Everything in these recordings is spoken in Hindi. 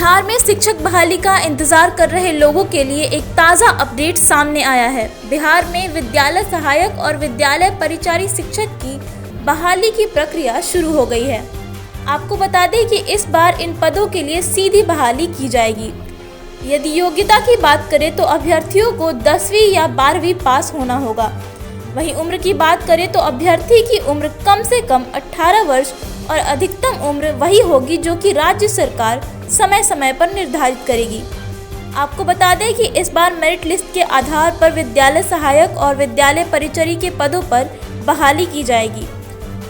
बिहार में शिक्षक बहाली का इंतजार कर रहे लोगों के लिए एक ताज़ा अपडेट सामने आया है। बिहार में विद्यालय सहायक और विद्यालय परिचारी शिक्षक की बहाली की प्रक्रिया शुरू हो गई है। आपको बता दें कि इस बार इन पदों के लिए सीधी बहाली की जाएगी। यदि योग्यता की बात करें तो अभ्यर्थियों को 10वीं या 12वीं पास होना होगा। वहीं उम्र की बात करें तो अभ्यर्थी की उम्र कम से कम 18 वर्ष और अधिकतम उम्र वही होगी जो कि राज्य सरकार समय समय पर निर्धारित करेगी। आपको बता दें कि इस बार मेरिट लिस्ट के आधार पर विद्यालय सहायक और विद्यालय परिचरी के पदों पर बहाली की जाएगी।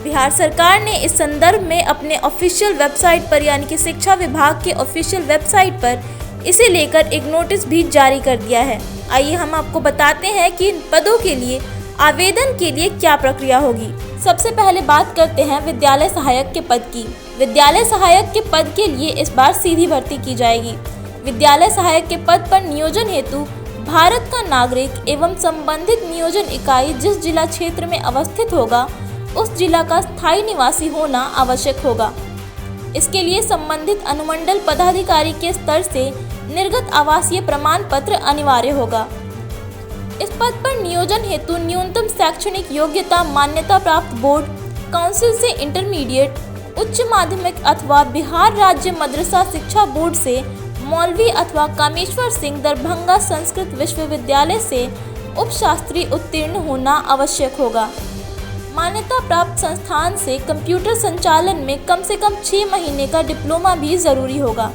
बिहार सरकार ने इस संदर्भ में अपने ऑफिशियल वेबसाइट पर यानी कि शिक्षा विभाग के ऑफिशियल वेबसाइट पर इसे लेकर एक नोटिस भी जारी कर दिया है। आइए हम आपको बताते हैं कि इन पदों के लिए आवेदन के लिए क्या प्रक्रिया होगी। सबसे पहले बात करते हैं विद्यालय सहायक के पद की। विद्यालय सहायक के पद के लिए इस बार सीधी भर्ती की जाएगी। विद्यालय सहायक के पद पर नियोजन हेतु भारत का नागरिक एवं संबंधित नियोजन इकाई जिस जिला क्षेत्र में अवस्थित होगा उस जिला का स्थायी निवासी होना आवश्यक होगा। इसके लिए संबंधित अनुमंडल पदाधिकारी के स्तर से निर्गत आवासीय प्रमाण पत्र अनिवार्य होगा। इस पद पर नियोजन हेतु न्यूनतम शैक्षणिक योग्यता मान्यता प्राप्त बोर्ड काउंसिल से इंटरमीडिएट, उच्च माध्यमिक अथवा बिहार राज्य मदरसा शिक्षा बोर्ड से मौलवी अथवा कामेश्वर सिंह दरभंगा संस्कृत विश्वविद्यालय से उपशास्त्री उत्तीर्ण होना आवश्यक होगा। मान्यता प्राप्त संस्थान से कंप्यूटर संचालन में कम से कम 6 महीने का डिप्लोमा भी जरूरी होगा।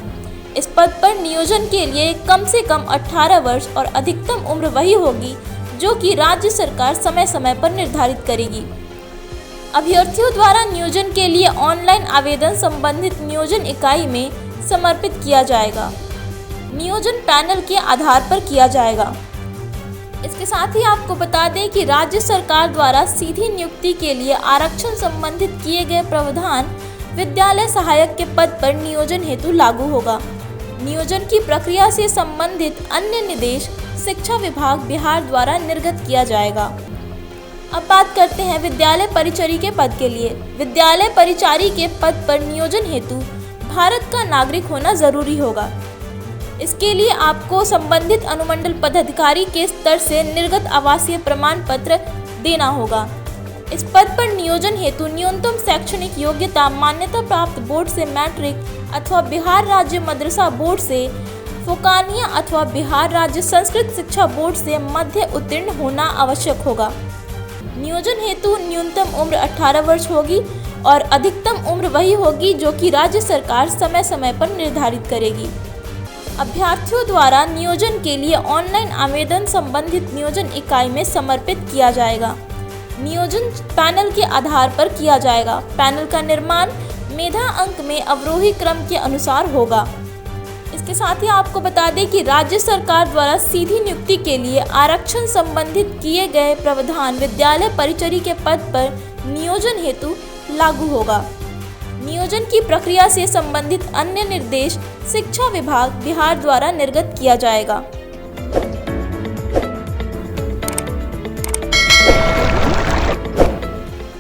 इस पद पर नियोजन के लिए कम से कम 18 वर्ष और अधिकतम उम्र वही होगी जो कि राज्य सरकार समय समय पर निर्धारित करेगी। अभ्यर्थियों द्वारा नियोजन के लिए ऑनलाइन आवेदन संबंधित नियोजन इकाई में समर्पित किया जाएगा। नियोजन पैनल के आधार पर किया जाएगा। इसके साथ ही आपको बता दें कि राज्य सरकार द्वारा सीधी नियुक्ति के लिए आरक्षण संबंधित किए गए प्रावधान विद्यालय सहायक के पद पर नियोजन हेतु लागू होगा। नियोजन की प्रक्रिया से संबंधित अन्य निर्देश शिक्षा विभाग बिहार द्वारा निर्गत किया जाएगा। अब बात करते हैं विद्यालय परिचरी के पद के लिए। विद्यालय परिचारी के पद पर नियोजन हेतु भारत का नागरिक होना जरूरी होगा। इसके लिए आपको संबंधित अनुमंडल पदाधिकारी के स्तर से निर्गत आवासीय प्रमाण पत्र देना होगा। इस पद पर नियोजन हेतु न्यूनतम शैक्षणिक योग्यता मान्यता प्राप्त बोर्ड से मैट्रिक अथवा बिहार राज्य मदरसा बोर्ड से फोकानिया अथवा बिहार राज्य संस्कृत शिक्षा बोर्ड से मध्य उत्तीर्ण होना आवश्यक होगा। नियोजन हेतु न्यूनतम उम्र 18 वर्ष होगी और अधिकतम उम्र वही होगी जो कि राज्य सरकार समय समय पर निर्धारित करेगी। अभ्यर्थियों द्वारा नियोजन के लिए ऑनलाइन आवेदन संबंधित नियोजन इकाई में समर्पित किया जाएगा। नियोजन पैनल के आधार पर किया जाएगा। पैनल का निर्माण मेधा अंक में अवरोही क्रम के अनुसार होगा। इसके साथ ही आपको बता दें कि राज्य सरकार द्वारा सीधी नियुक्ति के लिए आरक्षण संबंधित किए गए प्रावधान विद्यालय परिचरी के पद पर नियोजन हेतु लागू होगा। नियोजन की प्रक्रिया से संबंधित अन्य निर्देश शिक्षा विभाग बिहार द्वारा निर्गत किया जाएगा।